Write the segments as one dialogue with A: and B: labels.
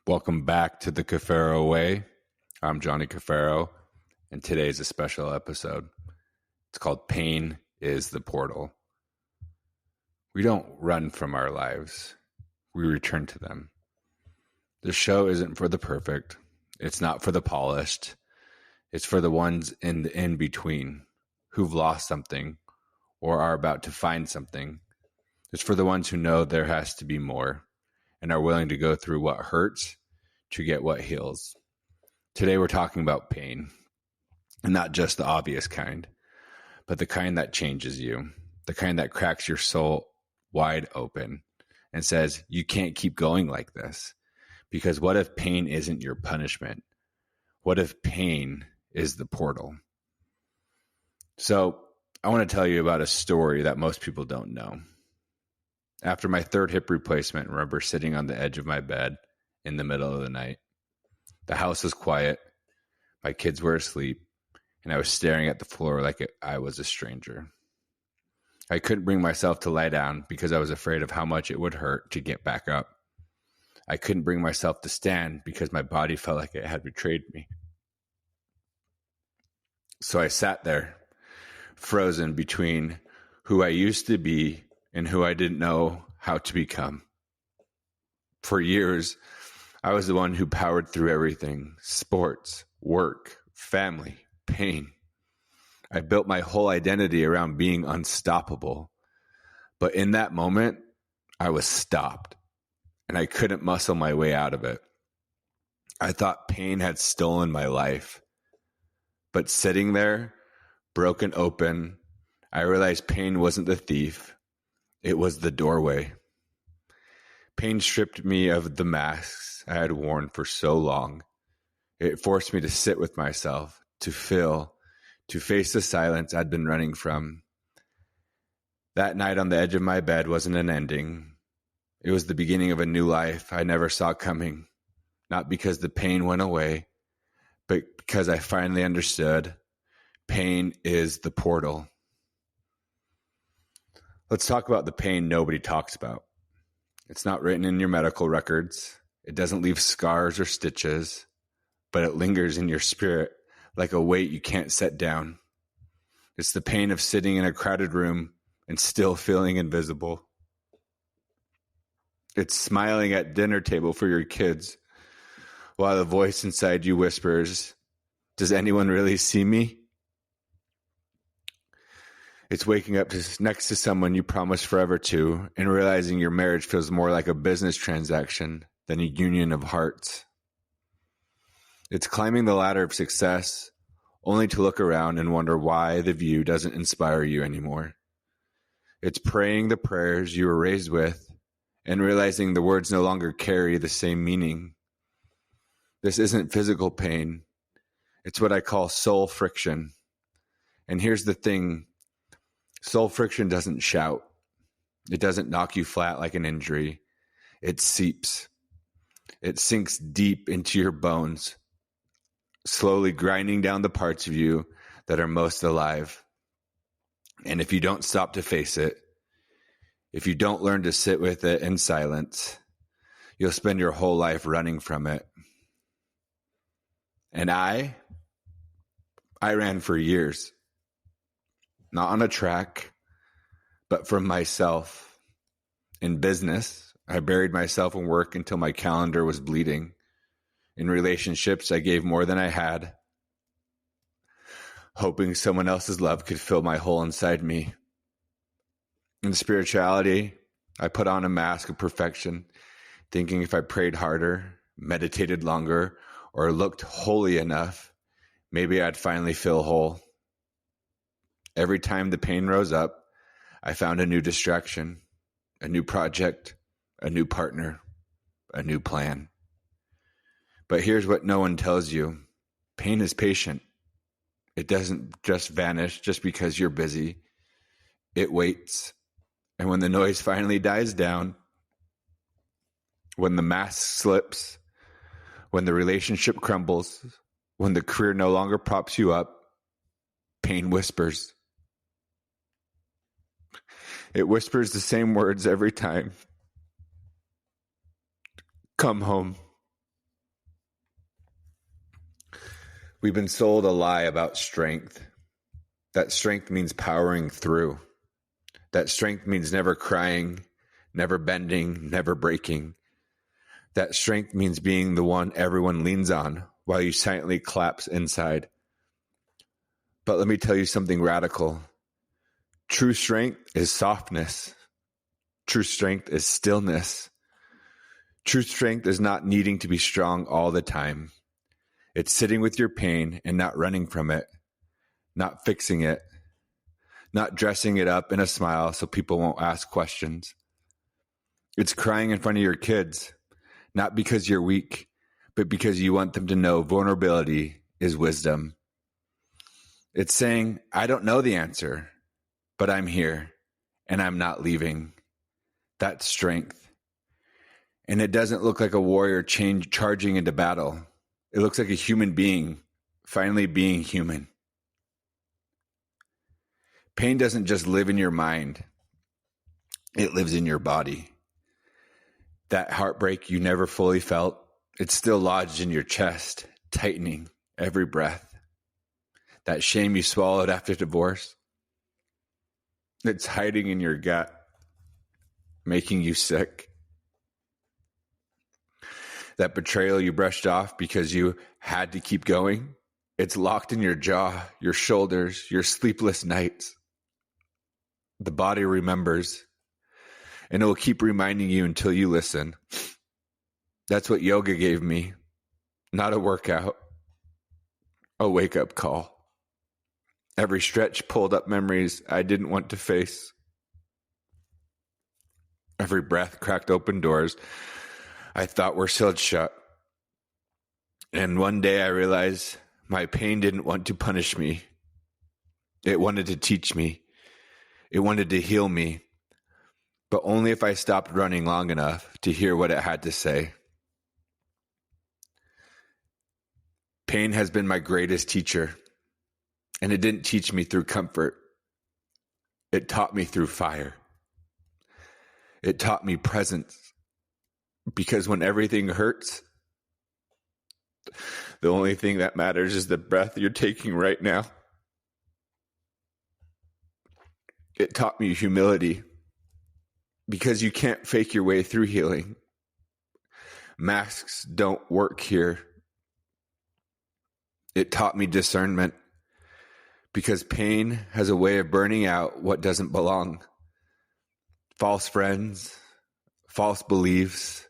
A: Welcome back to the Caffaro Way. I'm Johnny Caffaro, and today is a special episode. It's called Pain is the Portal. We don't run from our lives. We return to them. This show isn't for the perfect. It's not for the polished. It's for the ones in the in-between who've lost something or are about to find something. It's for the ones who know there has to be more and are willing to go through what hurts to get what heals. Today we're talking about pain, and not just the obvious kind, but the kind that changes you, the kind that cracks your soul wide open and says, you can't keep going like this. Because what if pain isn't your punishment? What if pain is the portal? So I want to tell you about a story that most people don't know. After my third hip replacement, I remember sitting on the edge of my bed in the middle of the night. The house was quiet. My kids were asleep, and I was staring at the floor like I was a stranger. I couldn't bring myself to lie down because I was afraid of how much it would hurt to get back up. I couldn't bring myself to stand because my body felt like it had betrayed me. So I sat there, frozen between who I used to be and who I didn't know how to become. For years, I was the one who powered through everything: sports, work, family, pain. I built my whole identity around being unstoppable. But in that moment, I was stopped, and I couldn't muscle my way out of it. I thought pain had stolen my life. But sitting there, broken open, I realized pain wasn't the thief. It was the doorway. Pain stripped me of the masks I had worn for so long. It forced me to sit with myself, to feel, to face the silence I'd been running from. That night on the edge of my bed wasn't an ending. It was the beginning of a new life I never saw coming. Not because the pain went away, but because I finally understood pain is the portal. Let's talk about the pain nobody talks about. It's not written in your medical records. It doesn't leave scars or stitches, but it lingers in your spirit like a weight you can't set down. It's the pain of sitting in a crowded room and still feeling invisible. It's smiling at dinner table for your kids while the voice inside you whispers, "Does anyone really see me?" It's waking up next to someone you promised forever to and realizing your marriage feels more like a business transaction than a union of hearts. It's climbing the ladder of success only to look around and wonder why the view doesn't inspire you anymore. It's praying the prayers you were raised with and realizing the words no longer carry the same meaning. This isn't physical pain. It's what I call soul friction. And here's the thing. Soul friction doesn't shout. It doesn't knock you flat like an injury. It seeps. It sinks deep into your bones, slowly grinding down the parts of you that are most alive. And if you don't stop to face it, if you don't learn to sit with it in silence, you'll spend your whole life running from it. And I ran for years. Not on a track, but from myself. In business, I buried myself in work until my calendar was bleeding. In relationships, I gave more than I had, hoping someone else's love could fill my hole inside me. In spirituality, I put on a mask of perfection, thinking if I prayed harder, meditated longer, or looked holy enough, maybe I'd finally feel whole. Every time the pain rose up, I found a new distraction, a new project, a new partner, a new plan. But here's what no one tells you. Pain is patient. It doesn't just vanish just because you're busy. It waits. And when the noise finally dies down, when the mask slips, when the relationship crumbles, when the career no longer props you up, pain whispers. It whispers the same words every time. Come home. We've been sold a lie about strength. That strength means powering through. That strength means never crying, never bending, never breaking. That strength means being the one everyone leans on while you silently collapse inside. But let me tell you something radical. True strength is softness. True strength is stillness. True strength is not needing to be strong all the time. It's sitting with your pain and not running from it, not fixing it, not dressing it up in a smile so people won't ask questions. It's crying in front of your kids, not because you're weak, but because you want them to know vulnerability is wisdom. It's saying, I don't know the answer, but I'm here and I'm not leaving. That's strength. And it doesn't look like a warrior charging into battle. It looks like a human being finally being human. Pain doesn't just live in your mind. It lives in your body. That heartbreak you never fully felt, it's still lodged in your chest, tightening every breath. That shame you swallowed after divorce, it's hiding in your gut, making you sick. That betrayal you brushed off because you had to keep going, it's locked in your jaw, your shoulders, your sleepless nights. The body remembers, and it will keep reminding you until you listen. That's what yoga gave me, not a workout, a wake-up call. Every stretch pulled up memories I didn't want to face. Every breath cracked open doors I thought were sealed shut. And one day I realized my pain didn't want to punish me. It wanted to teach me. It wanted to heal me. But only if I stopped running long enough to hear what it had to say. Pain has been my greatest teacher. And it didn't teach me through comfort. It taught me through fire. It taught me presence. Because when everything hurts, the only thing that matters is the breath you're taking right now. It taught me humility. Because you can't fake your way through healing. Masks don't work here. It taught me discernment. Because pain has a way of burning out what doesn't belong. False friends, false beliefs,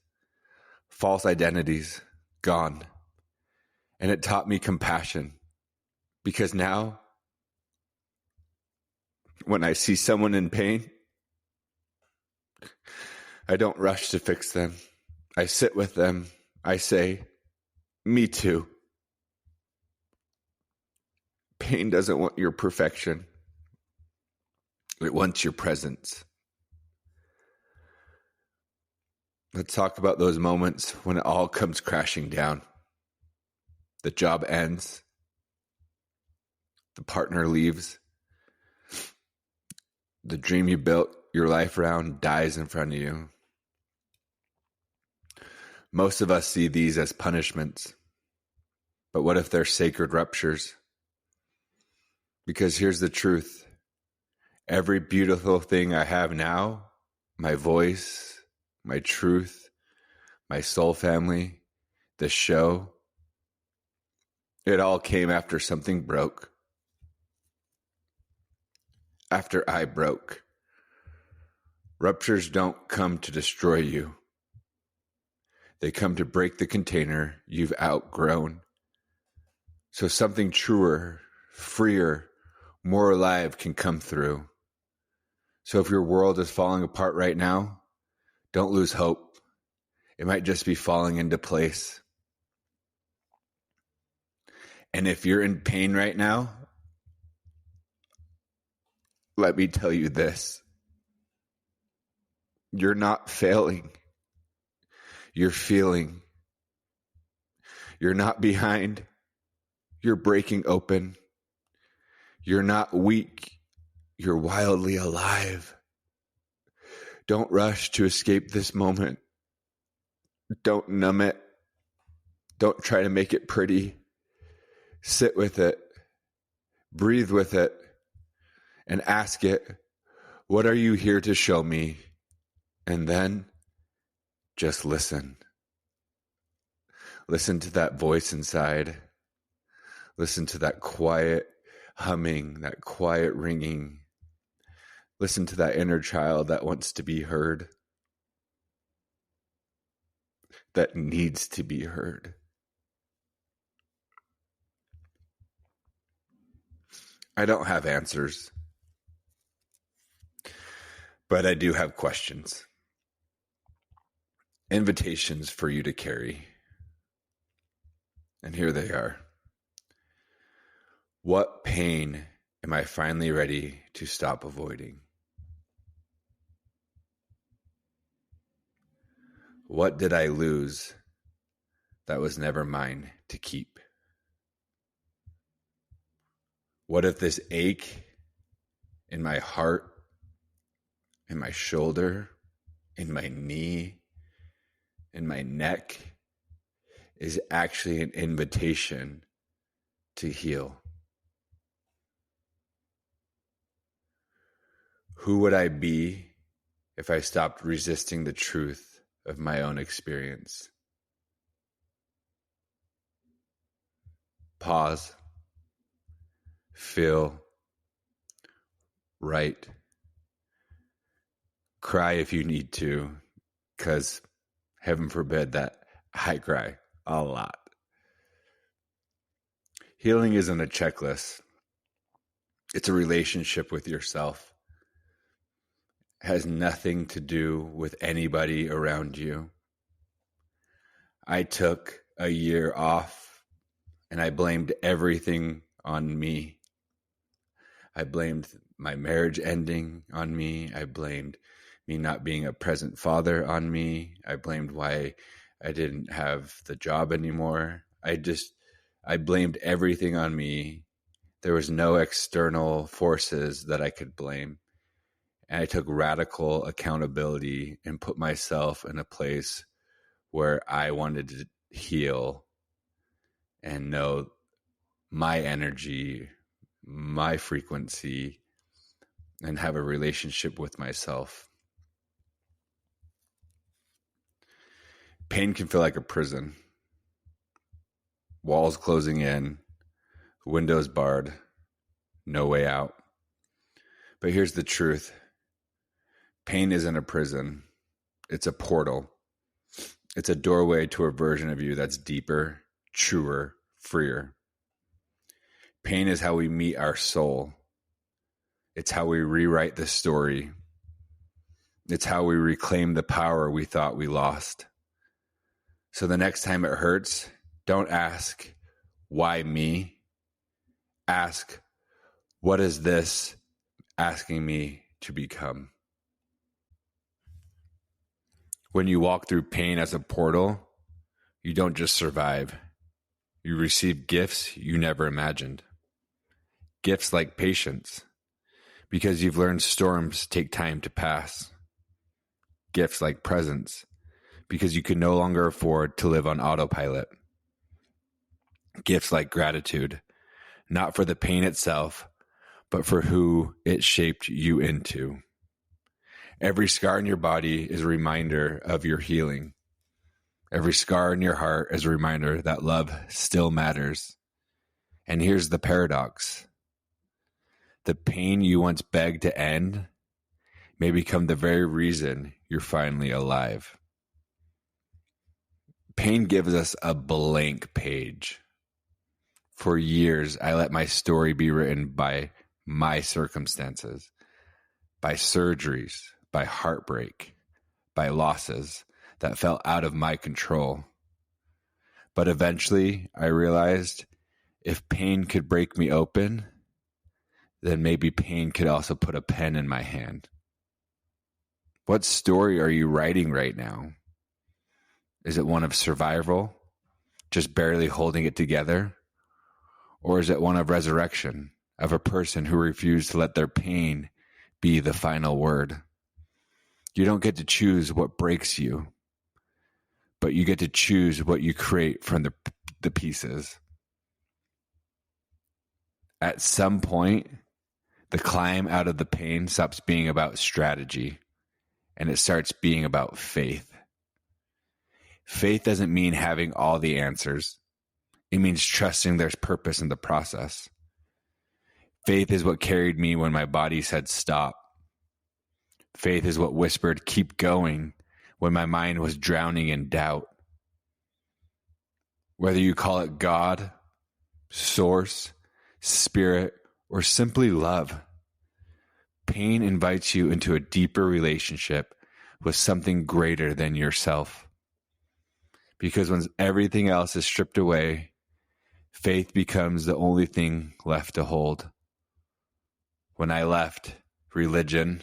A: false identities, gone. And it taught me compassion. Because now, when I see someone in pain, I don't rush to fix them. I sit with them. I say, me too. Pain doesn't want your perfection. It wants your presence. Let's talk about those moments when it all comes crashing down. The job ends. The partner leaves. The dream you built your life around dies in front of you. Most of us see these as punishments. But what if they're sacred ruptures? Because here's the truth. Every beautiful thing I have now, my voice, my truth, my soul family, the show, it all came after something broke. After I broke. Ruptures don't come to destroy you. They come to break the container you've outgrown. So something truer, freer, more alive can come through. So if your world is falling apart right now, don't lose hope. It might just be falling into place. And if you're in pain right now, let me tell you this. You're not failing. You're feeling. You're not behind. You're breaking open. You're not weak. You're wildly alive. Don't rush to escape this moment. Don't numb it. Don't try to make it pretty. Sit with it, breathe with it, and ask it, what are you here to show me? And then just listen. Listen to that voice inside. Listen to that quiet humming, that quiet ringing. Listen to that inner child that wants to be heard, that needs to be heard. I don't have answers, but I do have questions. Invitations for you to carry. And here they are. What pain am I finally ready to stop avoiding? What did I lose that was never mine to keep? What if this ache in my heart, in my shoulder, in my knee, in my neck is actually an invitation to heal? Who would I be if I stopped resisting the truth of my own experience? Pause. Feel. Write. Cry if you need to, because heaven forbid that I cry a lot. Healing isn't a checklist. It's a relationship with yourself. It has nothing to do with anybody around you. I took a year off and I blamed everything on me. I blamed my marriage ending on me. I blamed me not being a present father on me. I blamed why I didn't have the job anymore. I blamed everything on me. There was no external forces that I could blame. And I took radical accountability and put myself in a place where I wanted to heal and know my energy, my frequency, and have a relationship with myself. Pain can feel like a prison. Walls closing in, windows barred, no way out. But here's the truth. Pain isn't a prison. It's a portal. It's a doorway to a version of you that's deeper, truer, freer. Pain is how we meet our soul. It's how we rewrite the story. It's how we reclaim the power we thought we lost. So the next time it hurts, don't ask, why me? Ask, what is this asking me to become? When you walk through pain as a portal, you don't just survive. You receive gifts you never imagined. Gifts like patience, because you've learned storms take time to pass. Gifts like presence, because you can no longer afford to live on autopilot. Gifts like gratitude, not for the pain itself, but for who it shaped you into. Every scar in your body is a reminder of your healing. Every scar in your heart is a reminder that love still matters. And here's the paradox. The pain you once begged to end may become the very reason you're finally alive. Pain gives us a blank page. For years, I let my story be written by my circumstances, by surgeries, by heartbreak, by losses that felt out of my control. But eventually, I realized if pain could break me open, then maybe pain could also put a pen in my hand. What story are you writing right now? Is it one of survival, just barely holding it together? Or is it one of resurrection, of a person who refused to let their pain be the final word? You don't get to choose what breaks you, but you get to choose what you create from the pieces. at some point, the climb out of the pain stops being about strategy and it starts being about faith. Faith doesn't mean having all the answers. It means trusting there's purpose in the process. Faith is what carried me when my body said stop. Faith is what whispered keep going when my mind was drowning in doubt. Whether you call it God, source, spirit, or simply love, pain invites you into a deeper relationship with something greater than yourself. Because when everything else is stripped away, faith becomes the only thing left to hold. When I left religion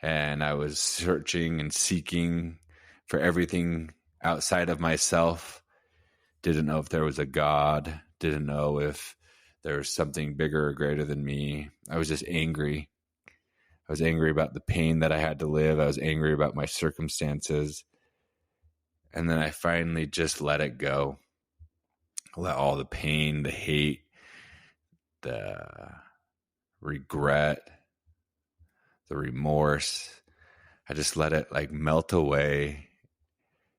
A: and I was searching and seeking for everything outside of myself, didn't know if there was a God, didn't know if there was something bigger or greater than me. I was just angry. I was angry about the pain that I had to live. I was angry about my circumstances. And then I finally just let it go. Let all the pain, the hate, the regret, the remorse, I just let it like melt away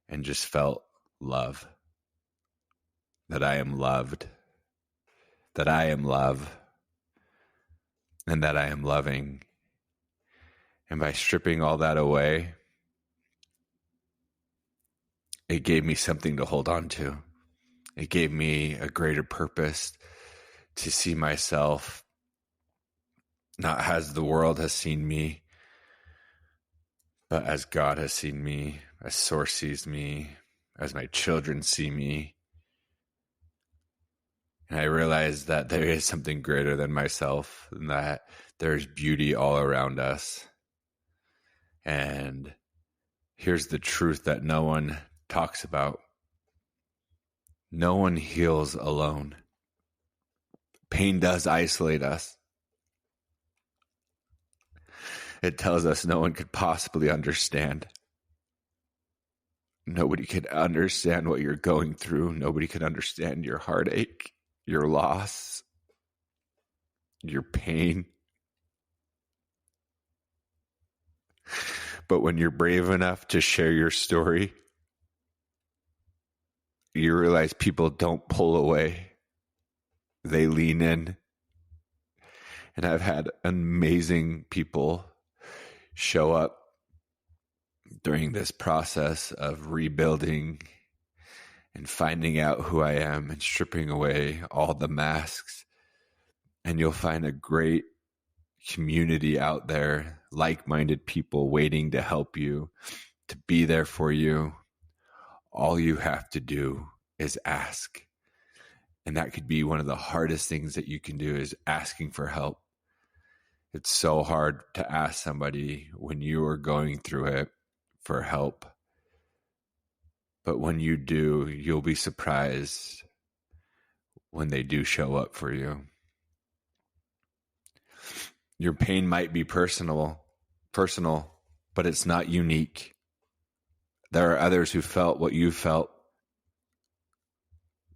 A: and just felt love. That I am loved. That I am love. And that I am loving. And by stripping all that away, it gave me something to hold on to. It gave me a greater purpose to see myself not as the world has seen me, but as God has seen me, as Source sees me, as my children see me. And I realized that there is something greater than myself, and that there's beauty all around us. And here's the truth that no one talks about. No one heals alone. Pain does isolate us. It tells us no one could possibly understand. Nobody could understand what you're going through. Nobody could understand your heartache, your loss, your pain. But when you're brave enough to share your story, you realize people don't pull away. They lean in. And I've had amazing people show up during this process of rebuilding and finding out who I am and stripping away all the masks. And you'll find a great community out there, like-minded people waiting to help you, to be there for you. All you have to do is ask. And that could be one of the hardest things that you can do, is asking for help. It's so hard to ask somebody when you are going through it for help. But when you do, you'll be surprised when they do show up for you. Your pain might be personal, but it's not unique. There are others who felt what you felt,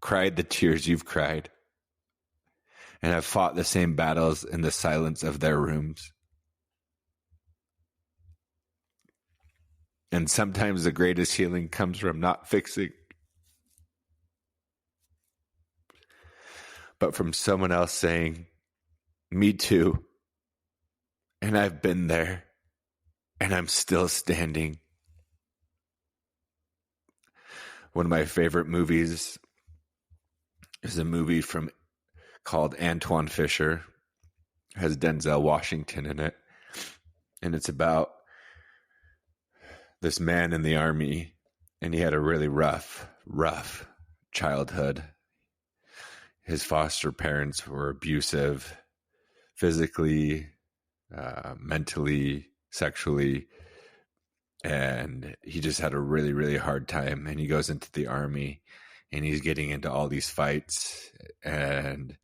A: cried the tears you've cried, and have fought the same battles in the silence of their rooms. And sometimes the greatest healing comes from not fixing, but from someone else saying, me too. And I've been there, and I'm still standing. One of my favorite movies is a movie called Antoine Fisher. It has Denzel Washington in it. And it's about this man in the army, and he had a really rough childhood. His foster parents were abusive, physically, mentally, sexually, and he just had a really, really hard time. And he goes into the army, and he's getting into all these fights, and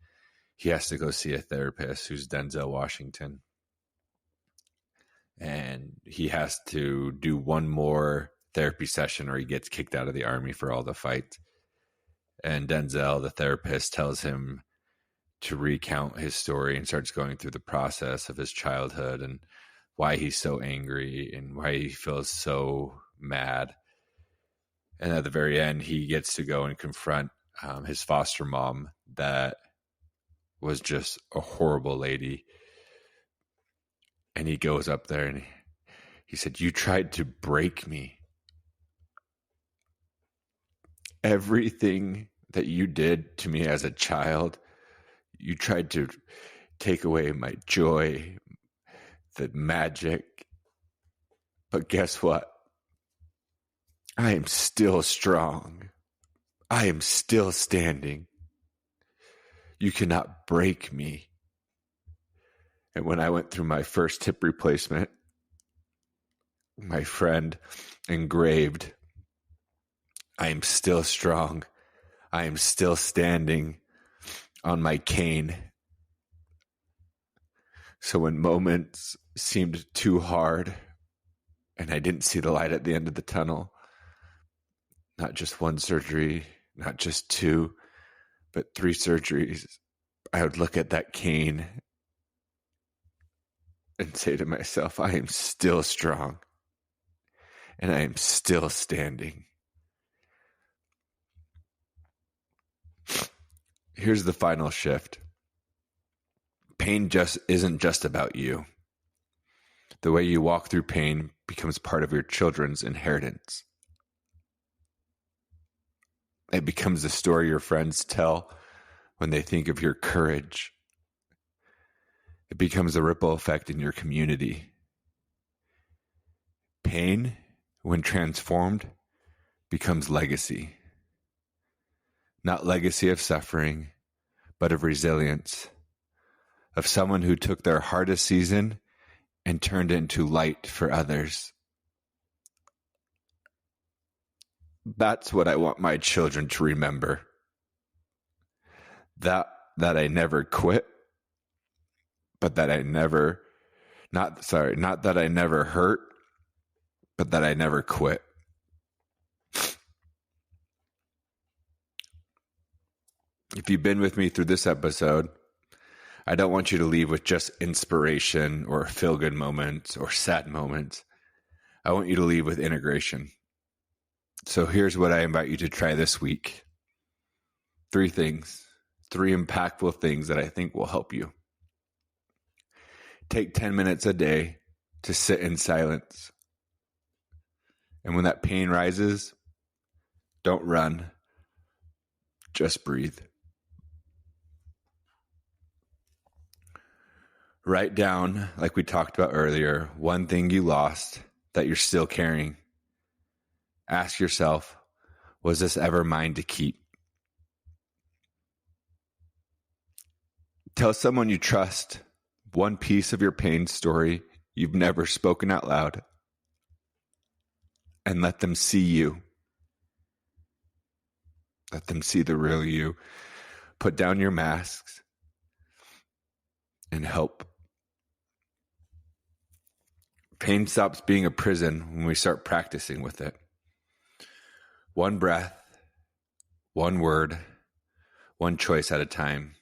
A: he has to go see a therapist who's Denzel Washington. And he has to do one more therapy session or he gets kicked out of the army for all the fights. And Denzel, the therapist, tells him to recount his story and starts going through the process of his childhood and why he's so angry and why he feels so mad. And at the very end, he gets to go and confront his foster mom that was just a horrible lady. And he goes up there and he said, "You tried to break me. Everything that you did to me as a child, you tried to take away my joy, the magic. But guess what? I am still strong. I am still standing. You cannot break me." And when I went through my first hip replacement, my friend engraved, "I am still strong. I am still standing," on my cane. So when moments seemed too hard and I didn't see the light at the end of the tunnel, not just one surgery, not just two, but 3 surgeries, I would look at that cane and say to myself, I am still strong and I am still standing. Here's the final shift. Pain just isn't just about you. The way you walk through pain becomes part of your children's inheritance. It becomes the story your friends tell when they think of your courage. It becomes a ripple effect in your community. Pain, when transformed, becomes legacy. Not legacy of suffering, but of resilience. Of someone who took their hardest season and turned it into light for others. That's what I want my children to remember. That I never quit, but that I never, not that I never hurt, but that I never quit. If you've been with me through this episode, I don't want you to leave with just inspiration or feel-good moments or sad moments. I want you to leave with integration. So here's what I invite you to try this week. 3 things, 3 impactful things that I think will help you. Take 10 minutes a day to sit in silence. And when that pain rises, don't run, just breathe. Write down, like we talked about earlier, one thing you lost that you're still carrying. Ask yourself, was this ever mine to keep? Tell someone you trust one piece of your pain story you've never spoken out loud, and let them see you. Let them see the real you. Put down your masks and help. Pain stops being a prison when we start practicing with it. One breath, one word, one choice at a time.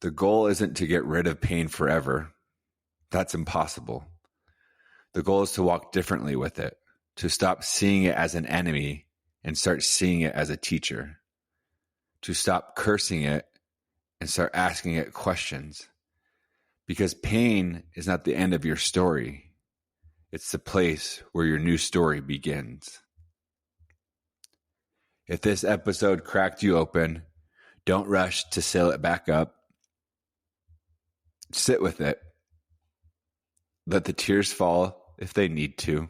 A: The goal isn't to get rid of pain forever. That's impossible. The goal is to walk differently with it, to stop seeing it as an enemy and start seeing it as a teacher, to stop cursing it and start asking it questions. Because pain is not the end of your story. It's the place where your new story begins. If this episode cracked you open, don't rush to seal it back up. Sit with it. Let the tears fall if they need to.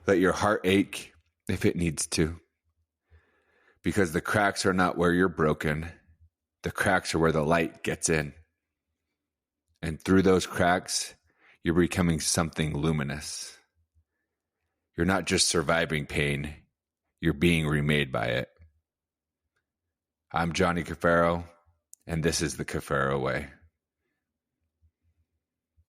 A: Let your heart ache if it needs to. Because the cracks are not where you're broken. The cracks are where the light gets in. And through those cracks, you're becoming something luminous. You're not just surviving pain, you're being remade by it. I'm Johnny Caffaro, and this is the Caffaro Way.